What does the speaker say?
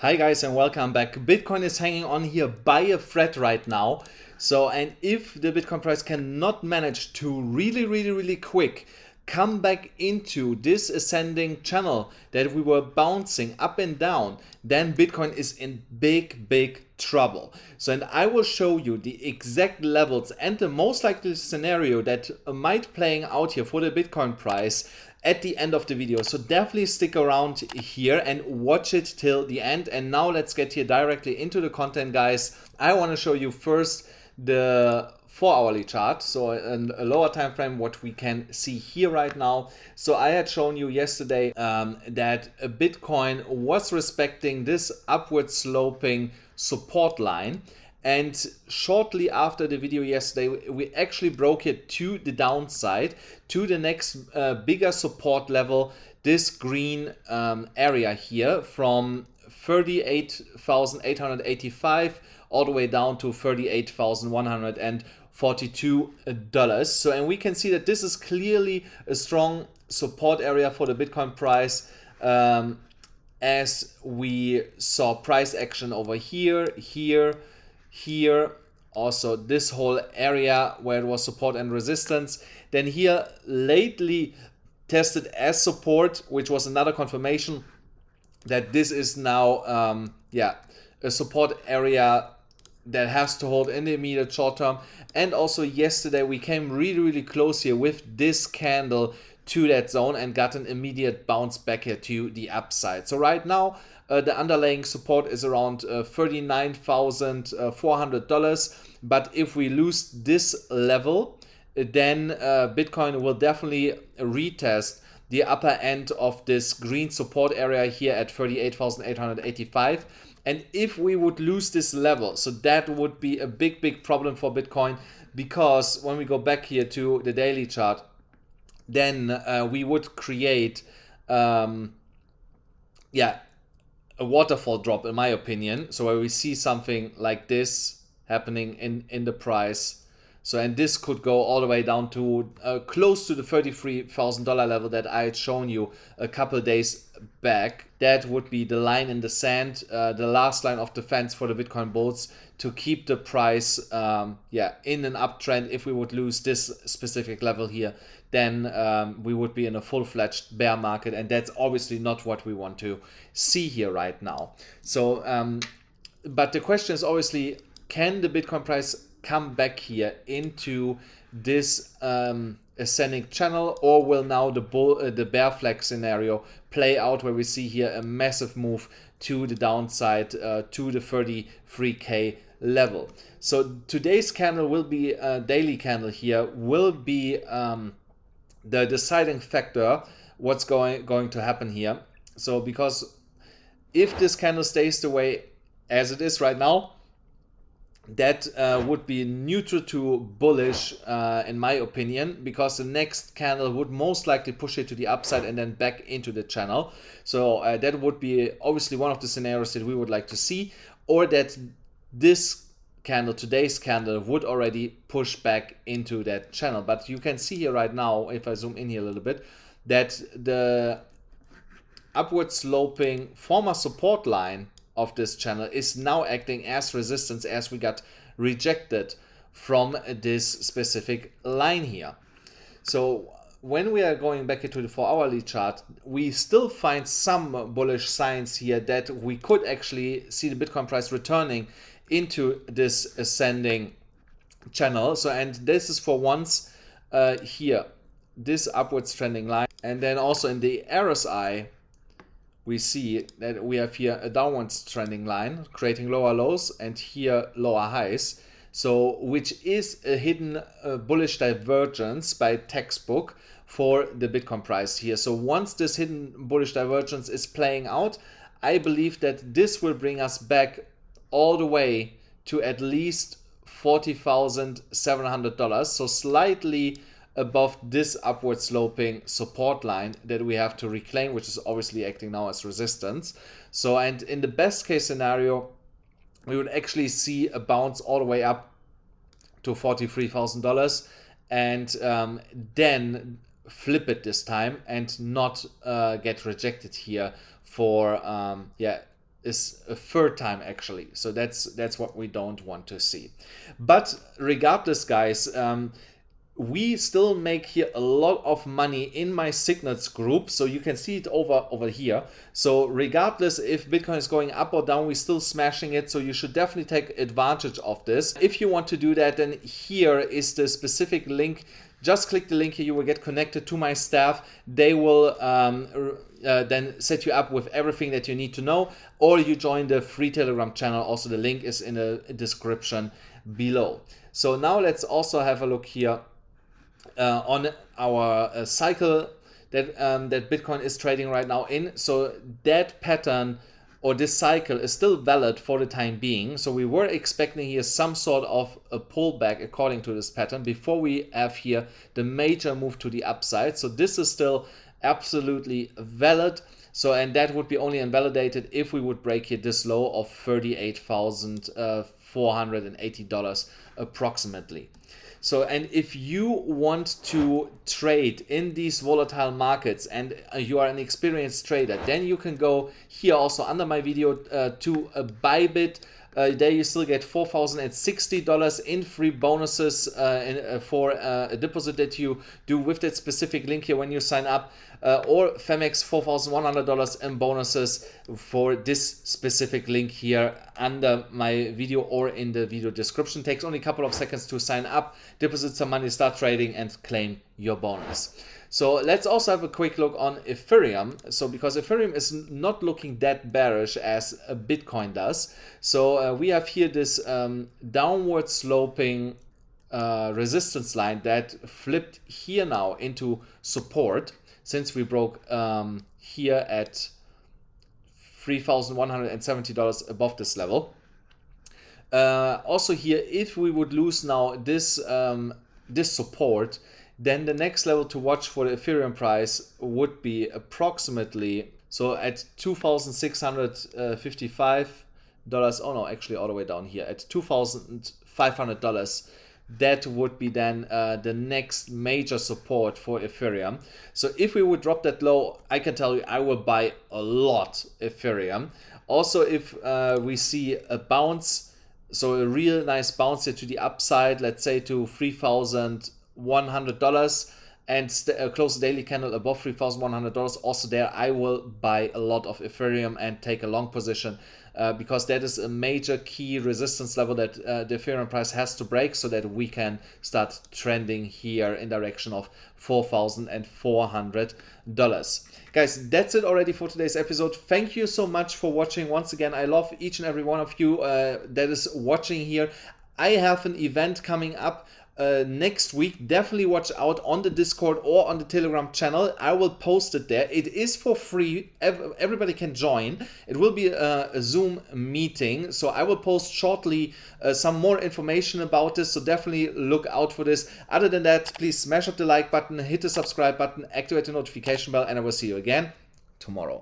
Hi guys and welcome back. Bitcoin is hanging on here by a thread right now. And if the Bitcoin price cannot manage to really quick come back into this ascending channel that we were bouncing up and down, then Bitcoin is in big trouble. And I will show you the exact levels and the most likely scenario that might playing out here for the Bitcoin price at the end of the video. So definitely stick around here and watch it till the end. And now let's get here directly into the content, guys. I want to show you first the 4-hourly chart, so a lower time frame, what we can see here right now. So I had shown you yesterday that Bitcoin was respecting this upward sloping support line. And shortly after the video yesterday, we actually broke it to the downside, to the next bigger support level, this green area here from 38,885 all the way down to $38,142. So, and we can see that this is clearly a strong support area for the Bitcoin price, as we saw price action over here, also this whole area where it was support and resistance. Then here lately tested as support, which was another confirmation that this is now a support area that has to hold in the immediate short term. And also yesterday we came really close here with this candle to that zone and got an immediate bounce back here to the upside. So right now the underlying support is around $39,400, but if we lose this level, then Bitcoin will definitely retest the upper end of this green support area here at 38,885. And if we would lose this level, so that would be a big problem for Bitcoin, because when we go back here to the daily chart, then we would create a waterfall drop, in my opinion. So where we see something like this happening in the price. So, and this could go all the way down to close to the $33,000 level that I had shown you a couple days back. That would be the line in the sand, the last line of defense for the Bitcoin bulls to keep the price in an uptrend. If we would lose this specific level here, then we would be in a full-fledged bear market, and that's obviously not what we want to see here right now. So, but the question is obviously, can the Bitcoin price come back here into this ascending channel, or will now the bear flag scenario play out where we see here a massive move to the downside to the 33K level? So today's candle will be a daily candle here, will be the deciding factor what's going to happen here. So because if this candle stays the way as it is right now, that would be neutral to bullish in my opinion, because the next candle would most likely push it to the upside and then back into the channel. So that would be obviously one of the scenarios that we would like to see, or that this candle, today's candle, would already push back into that channel. But you can see here right now, if I zoom in here a little bit, that the upward sloping former support line of this channel is now acting as resistance, as we got rejected from this specific line here. So when we are going back into the 4-hourly chart, we still find some bullish signs here that we could actually see the Bitcoin price returning into this ascending channel. So, and this is for once here, this upwards trending line. And then also in the RSI, we see that we have here a downwards trending line creating lower lows and here lower highs. So which is a hidden bullish divergence by textbook for the Bitcoin price here. So once this hidden bullish divergence is playing out, I believe that this will bring us back all the way to at least $40,700. So slightly above this upward sloping support line that we have to reclaim, which is obviously acting now as resistance. So, and in the best case scenario, we would actually see a bounce all the way up to $43,000 and then flip it this time and not get rejected here for is a third time actually. So that's what we don't want to see. But regardless, guys, we still make here a lot of money in my signets group, so you can see it over here. So regardless if Bitcoin is going up or down, we're still smashing it, so you should definitely take advantage of this. If you want to do that, then here is the specific link. Just click the link here, you will get connected to my staff. They will then set you up with everything that you need to know, or you join the free Telegram channel. Also, the link is in the description below. So now let's also have a look here on our cycle that that Bitcoin is trading right now in. So that pattern or this cycle is still valid for the time being. So we were expecting here some sort of a pullback according to this pattern before we have here the major move to the upside. So this is still absolutely valid. So, and that would be only invalidated if we would break here this low of $38,480 approximately. So, and if you want to trade in these volatile markets and you are an experienced trader, then you can go here also under my video to BYBIT. There you still get $4,060 in free bonuses for a deposit that you do with that specific link here when you sign up, or Phemex $4,100 in bonuses for this specific link here under my video or in the video description. Takes only a couple of seconds to sign up, deposit some money, start trading, and claim your bonus. So let's also have a quick look on Ethereum. So because Ethereum is not looking that bearish as Bitcoin does. So we have here this downward sloping resistance line that flipped here now into support since we broke here at $3,170 above this level. Also here, if we would lose now this this support, then the next level to watch for the Ethereum price would be approximately, so at $2,655. Oh no, actually all the way down here at $2,500. That would be then the next major support for Ethereum. So if we would drop that low, I can tell you I will buy a lot Ethereum. Also, if we see a bounce, so a real nice bounce here to the upside, let's say to $3,100 and close the daily candle above $3,100, also there I will buy a lot of Ethereum and take a long position because that is a major key resistance level that the Ethereum price has to break so that we can start trending here in direction of $4,400. Guys, that's it already for today's episode. Thank you so much for watching. Once again, I love each and every one of you that is watching here. I have an event coming up next week. Definitely watch out on the Discord or on the Telegram channel. I will post it there. It is for free. Everybody can join. It will be a Zoom meeting. So I will post shortly some more information about this. So definitely look out for this. Other than that, please smash up the like button, hit the subscribe button, activate the notification bell, and I will see you again tomorrow.